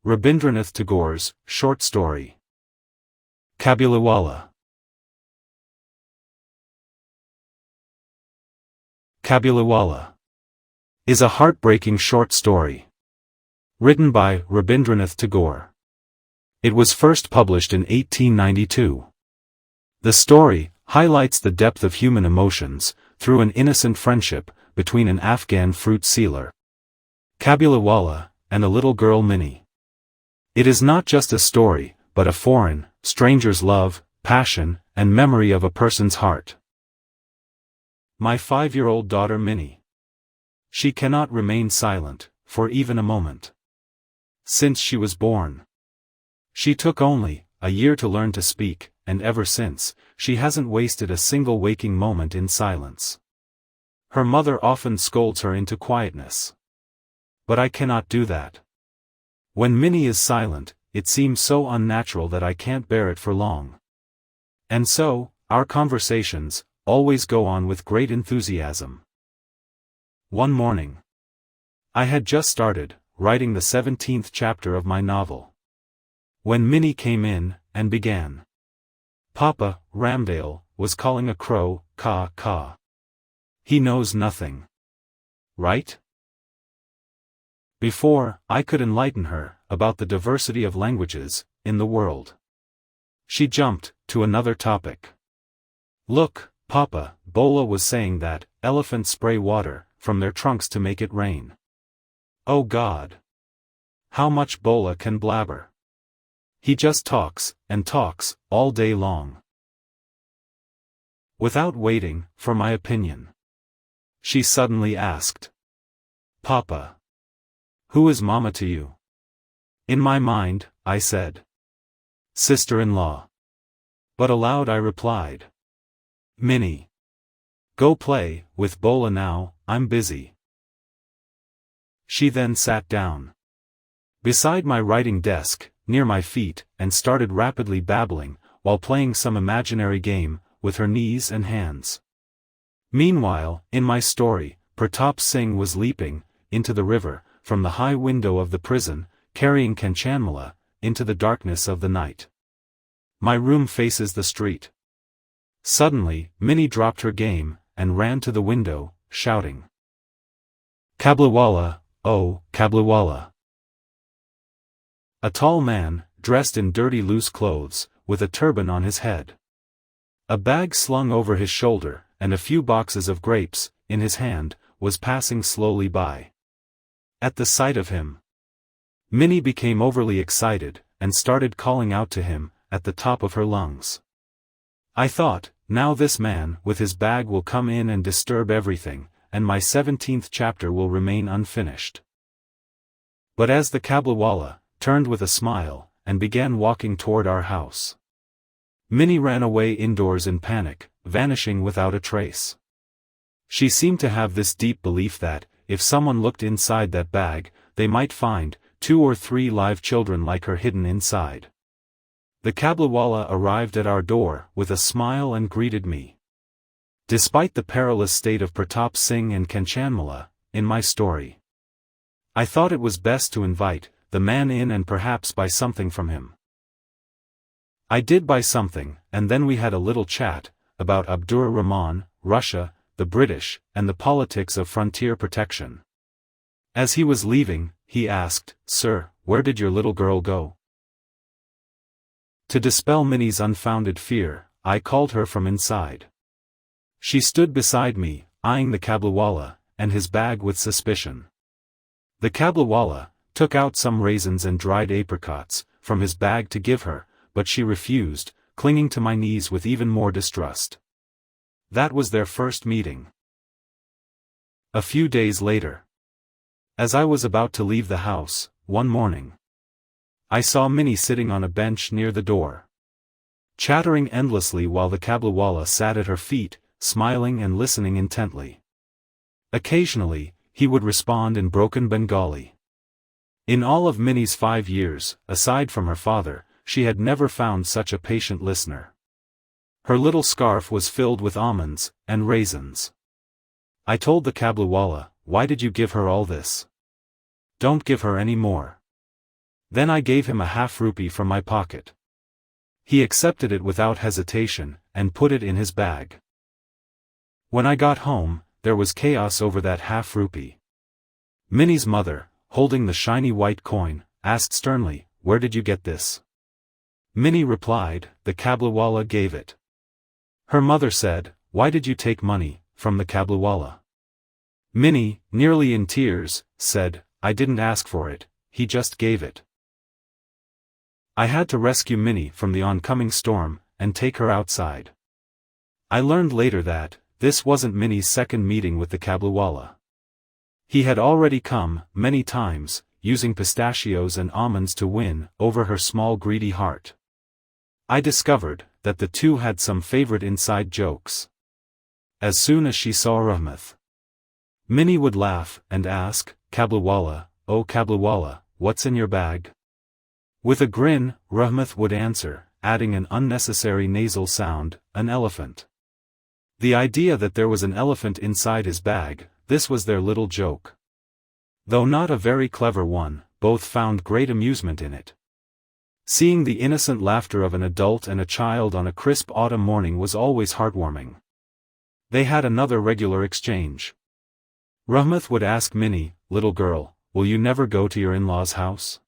Rabindranath Tagore's short story. Kabuliwala. Kabuliwala is a heartbreaking short story written by Rabindranath Tagore. It was first published in 1892. The story highlights the depth of human emotions through an innocent friendship between an Afghan fruit sealer, Kabuliwala, and a little girl Minnie. It is not just a story, but a foreign stranger's love, passion, and memory of a person's heart. My 5-year-old daughter Minnie. She cannot remain silent, for even a moment. Since she was born. She took only a year to learn to speak, and ever since, she hasn't wasted a single waking moment in silence. Her mother often scolds her into quietness. But I cannot do that. When Minnie is silent, it seems so unnatural that I can't bear it for long. And so, our conversations always go on with great enthusiasm. One morning, I had just started writing the 17th chapter of my novel, when Minnie came in and began. Papa, Ramdale, was calling a crow, caw, caw. He knows nothing. Right? Before I could enlighten her about the diversity of languages in the world, she jumped to another topic. Look, Papa, Bola was saying that elephants spray water from their trunks to make it rain. Oh God! How much Bola can blabber! He just talks, and talks, all day long. Without waiting for my opinion, she suddenly asked, Papa, who is Mama to you? In my mind, I said, sister-in-law. But aloud I replied, Minnie. Go play with Bola now, I'm busy. She then sat down beside my writing desk, near my feet, and started rapidly babbling, while playing some imaginary game with her knees and hands. Meanwhile, in my story, Pratap Singh was leaping into the river from the high window of the prison, carrying Kanchanmala into the darkness of the night. My room faces the street. Suddenly, Minnie dropped her game and ran to the window, shouting, Kabuliwala, oh, Kabuliwala. A tall man, dressed in dirty loose clothes, with a turban on his head, a bag slung over his shoulder, and a few boxes of grapes in his hand, was passing slowly by. At the sight of him, Minnie became overly excited, and started calling out to him at the top of her lungs. I thought, now this man with his bag will come in and disturb everything, and my 17th chapter will remain unfinished. But as the Kabuliwala turned with a smile, and began walking toward our house, Minnie ran away indoors in panic, vanishing without a trace. She seemed to have this deep belief that, if someone looked inside that bag, they might find 2 or 3 live children like her hidden inside. The Kabuliwala arrived at our door with a smile and greeted me. Despite the perilous state of Pratap Singh and Kanchanmala in my story, I thought it was best to invite the man in and perhaps buy something from him. I did buy something, and then we had a little chat about Abdur Rahman, Russia, the British, and the politics of frontier protection. As he was leaving, he asked, Sir, where did your little girl go? To dispel Minnie's unfounded fear, I called her from inside. She stood beside me, eyeing the Kabuliwala and his bag with suspicion. The Kabuliwala took out some raisins and dried apricots from his bag to give her, but she refused, clinging to my knees with even more distrust. That was their first meeting. A few days later, as I was about to leave the house, one morning, I saw Minnie sitting on a bench near the door, chattering endlessly while the Kabuliwala sat at her feet, smiling and listening intently. Occasionally, he would respond in broken Bengali. In all of Minnie's 5 years, aside from her father, she had never found such a patient listener. Her little scarf was filled with almonds and raisins. I told the Kabuliwala, why did you give her all this? Don't give her any more. Then I gave him a half-rupee from my pocket. He accepted it without hesitation, and put it in his bag. When I got home, there was chaos over that half-rupee. Minnie's mother, holding the shiny white coin, asked sternly, "Where did you get this?" Minnie replied, "The Kabuliwala gave it." Her mother said, "Why did you take money from the Kabuliwala?" Minnie, nearly in tears, said, "I didn't ask for it, he just gave it." I had to rescue Minnie from the oncoming storm, and take her outside. I learned later that this wasn't Minnie's second meeting with the Kabuliwala. He had already come, many times, using pistachios and almonds to win over her small greedy heart. I discovered that the two had some favorite inside jokes. As soon as she saw Rahmat, Minnie would laugh and ask, "Kabuliwala, oh Kabuliwala, what's in your bag?" With a grin, Rahmat would answer, adding an unnecessary nasal sound, "An elephant." The idea that there was an elephant inside his bag, this was their little joke. Though not a very clever one, both found great amusement in it. Seeing the innocent laughter of an adult and a child on a crisp autumn morning was always heartwarming. They had another regular exchange. Rahmat would ask Minnie, "Little girl, will you never go to your in-laws' house?"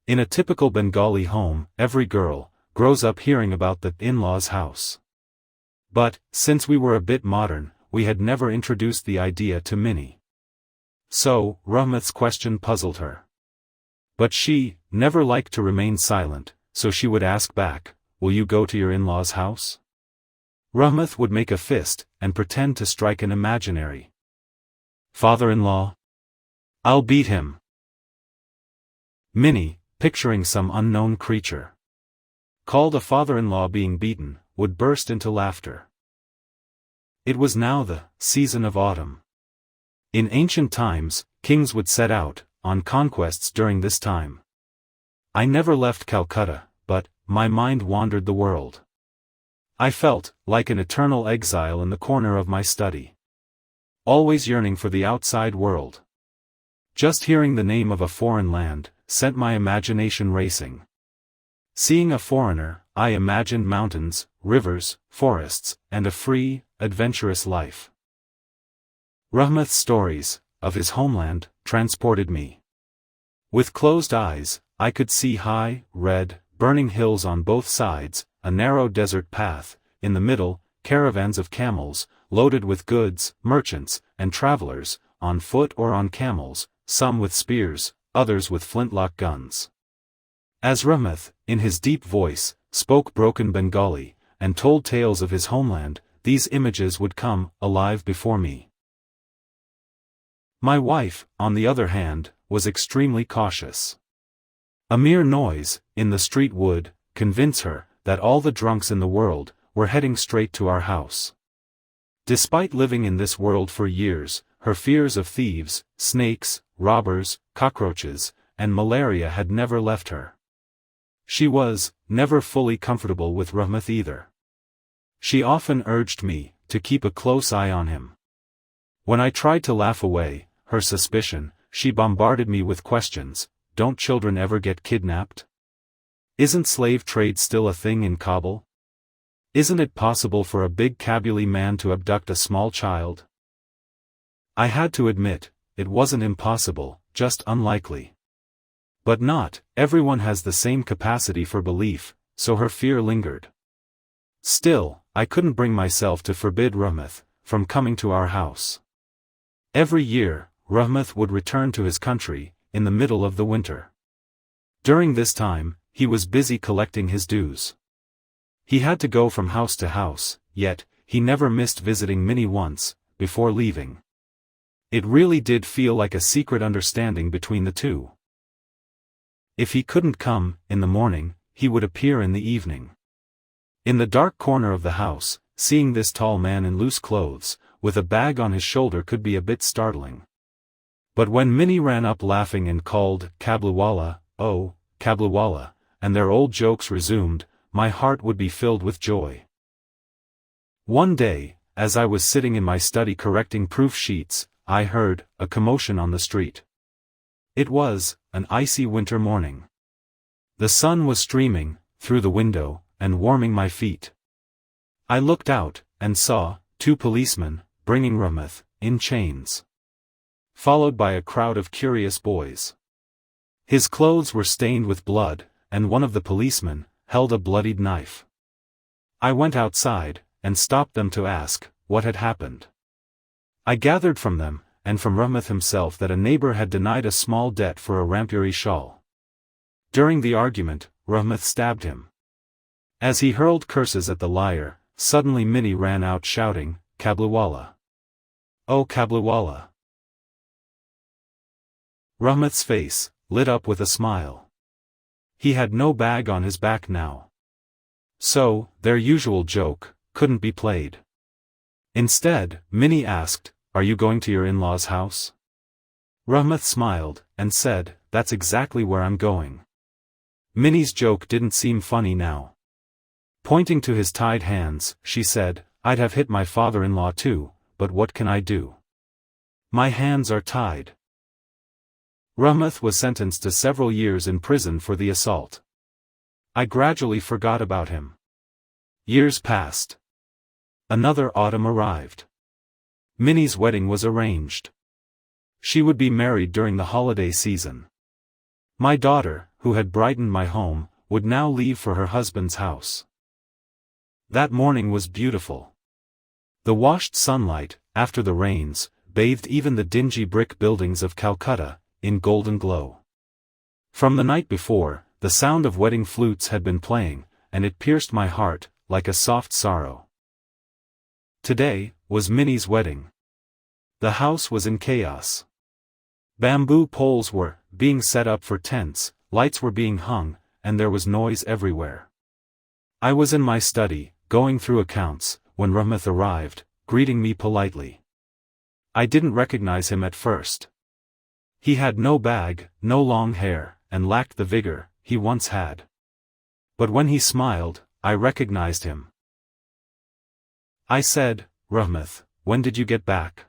In a typical Bengali home, every girl grows up hearing about the in-laws' house. But, since we were a bit modern, we had never introduced the idea to Minnie. So, Rahmat's question puzzled her. But she never liked to remain silent, so she would ask back, "Will you go to your in-laws' house?" Rahmat would make a fist, and pretend to strike an imaginary father-in-law. "I'll beat him." Minnie, picturing some unknown creature called a father-in-law being beaten, would burst into laughter. It was now the season of autumn. In ancient times, kings would set out on conquests during this time. I never left Calcutta, but my mind wandered the world. I felt like an eternal exile in the corner of my study, always yearning for the outside world. Just hearing the name of a foreign land sent my imagination racing. Seeing a foreigner, I imagined mountains, rivers, forests, and a free, adventurous life. Rahmat's stories of his homeland transported me. With closed eyes, I could see high, red, burning hills on both sides, a narrow desert path, in the middle, caravans of camels, loaded with goods, merchants, and travelers, on foot or on camels, some with spears, others with flintlock guns. As Rahmat, in his deep voice, spoke broken Bengali, and told tales of his homeland, these images would come alive before me. My wife, on the other hand, was extremely cautious. A mere noise in the street would convince her that all the drunks in the world were heading straight to our house. Despite living in this world for years, her fears of thieves, snakes, robbers, cockroaches, and malaria had never left her. She was never fully comfortable with Rahmat either. She often urged me to keep a close eye on him. When I tried to laugh away her suspicion, she bombarded me with questions. Don't children ever get kidnapped? Isn't slave trade still a thing in Kabul? Isn't it possible for a big Kabuli man to abduct a small child? I had to admit, it wasn't impossible, just unlikely. But not everyone has the same capacity for belief, so her fear lingered. Still, I couldn't bring myself to forbid Rahmat from coming to our house. Every year, Rahmat would return to his country, in the middle of the winter. During this time, he was busy collecting his dues. He had to go from house to house, yet, he never missed visiting Minnie once, before leaving. It really did feel like a secret understanding between the two. If he couldn't come in the morning, he would appear in the evening. In the dark corner of the house, seeing this tall man in loose clothes, with a bag on his shoulder could be a bit startling. But when Minnie ran up laughing and called, "Kabuliwala, oh, Kabuliwala," and their old jokes resumed, my heart would be filled with joy. One day, as I was sitting in my study correcting proof sheets, I heard a commotion on the street. It was an icy winter morning. The sun was streaming through the window and warming my feet. I looked out and saw 2 policemen bringing Rahmat in chains, followed by a crowd of curious boys. His clothes were stained with blood, and one of the policemen held a bloodied knife. I went outside and stopped them to ask what had happened. I gathered from them, and from Rahmat himself, that a neighbor had denied a small debt for a Rampuri shawl. During the argument, Rahmat stabbed him. As he hurled curses at the liar, suddenly Minnie ran out shouting, "Kabuliwala! Oh Kabuliwala!" Rahmat's face lit up with a smile. He had no bag on his back now. So, their usual joke couldn't be played. Instead, Minnie asked, "Are you going to your in-laws' house?" Rahmat smiled and said, "That's exactly where I'm going." Minnie's joke didn't seem funny now. Pointing to his tied hands, she said, "I'd have hit my father-in-law too, but what can I do? My hands are tied." Rahmat was sentenced to several years in prison for the assault. I gradually forgot about him. Years passed. Another autumn arrived. Minnie's wedding was arranged. She would be married during the holiday season. My daughter, who had brightened my home, would now leave for her husband's house. That morning was beautiful. The washed sunlight, after the rains, bathed even the dingy brick buildings of Calcutta in golden glow. From the night before, the sound of wedding flutes had been playing, and it pierced my heart like a soft sorrow. Today was Minnie's wedding. The house was in chaos. Bamboo poles were being set up for tents, lights were being hung, and there was noise everywhere. I was in my study, going through accounts, when Rahmat arrived, greeting me politely. I didn't recognize him at first. He had no bag, no long hair, and lacked the vigor he once had. But when he smiled, I recognized him. I said, "Rahmat, when did you get back?"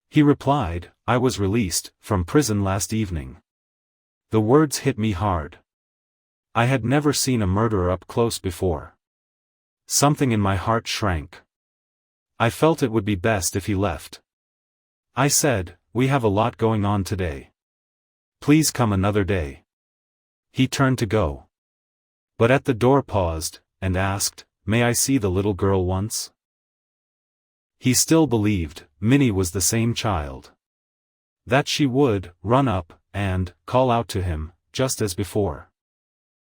He replied, "I was released from prison last evening." The words hit me hard. I had never seen a murderer up close before. Something in my heart shrank. I felt it would be best if he left. I said, "We have a lot going on today. Please come another day." He turned to go. But at the door paused, and asked, "May I see the little girl once?" He still believed Minnie was the same child. That she would run up and call out to him, just as before.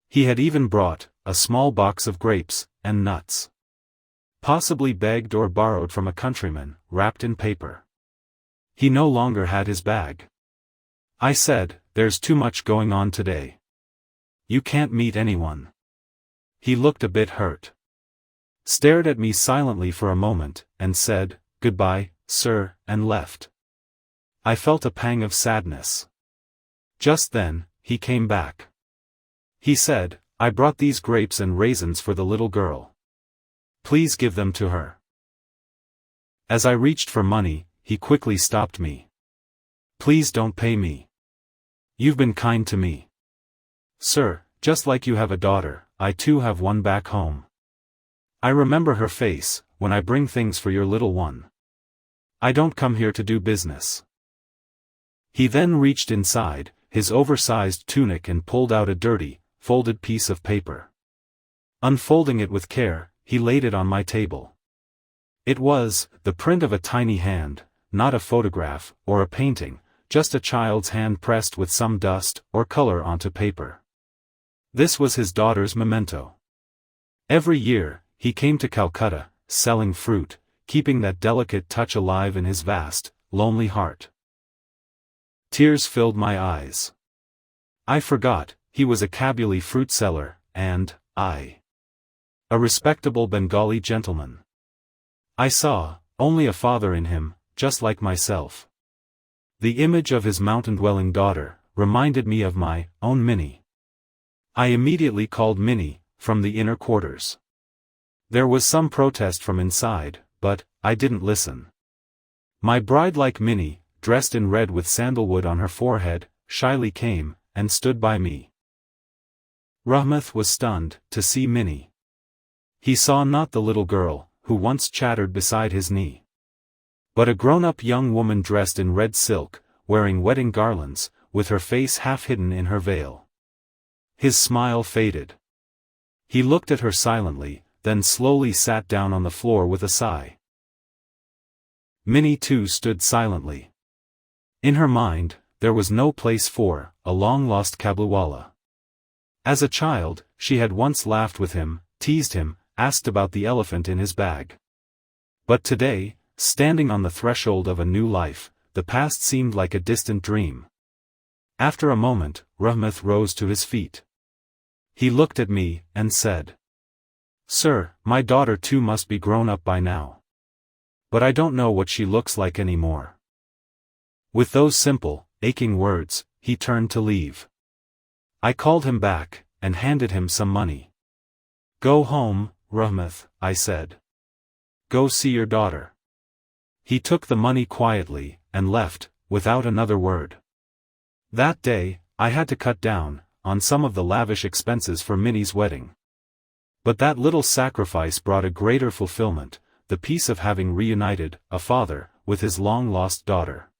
He had even brought a small box of grapes and nuts. Possibly begged or borrowed from a countryman, wrapped in paper. He no longer had his bag. I said, "There's too much going on today. You can't meet anyone." He looked a bit hurt. Stared at me silently for a moment, and said, "Goodbye, sir," and left. I felt a pang of sadness. Just then, he came back. He said, "I brought these grapes and raisins for the little girl. Please give them to her." As I reached for money, he quickly stopped me. "Please don't pay me. You've been kind to me. Sir, just like you have a daughter, I too have one back home. I remember her face when I bring things for your little one. I don't come here to do business." He then reached inside his oversized tunic and pulled out a dirty, folded piece of paper. Unfolding it with care, he laid it on my table. It was the print of a tiny hand, not a photograph or a painting, just a child's hand pressed with some dust or color onto paper. This was his daughter's memento. Every year, he came to Calcutta, selling fruit, keeping that delicate touch alive in his vast, lonely heart. Tears filled my eyes. I forgot, he was a Kabuli fruit seller, and I, a respectable Bengali gentleman. I saw only a father in him, just like myself. The image of his mountain-dwelling daughter reminded me of my own Minnie. I immediately called Minnie from the inner quarters. There was some protest from inside, but I didn't listen. My bride-like Minnie, dressed in red with sandalwood on her forehead, shyly came, and stood by me. Rahmat was stunned to see Minnie. He saw not the little girl, who once chattered beside his knee, but a grown-up young woman dressed in red silk, wearing wedding garlands, with her face half hidden in her veil. His smile faded. He looked at her silently, then slowly sat down on the floor with a sigh. Minnie too stood silently. In her mind, there was no place for a long-lost Kabuliwala. As a child, she had once laughed with him, teased him, asked about the elephant in his bag. But today, standing on the threshold of a new life, the past seemed like a distant dream. After a moment, Rahmat rose to his feet. He looked at me, and said, "Sir, my daughter too must be grown up by now. But I don't know what she looks like anymore." With those simple, aching words, he turned to leave. I called him back, and handed him some money. "Go home, Rahmat," I said. "Go see your daughter." He took the money quietly, and left, without another word. That day, I had to cut down on some of the lavish expenses for Minnie's wedding. But that little sacrifice brought a greater fulfillment, the peace of having reunited a father with his long-lost daughter.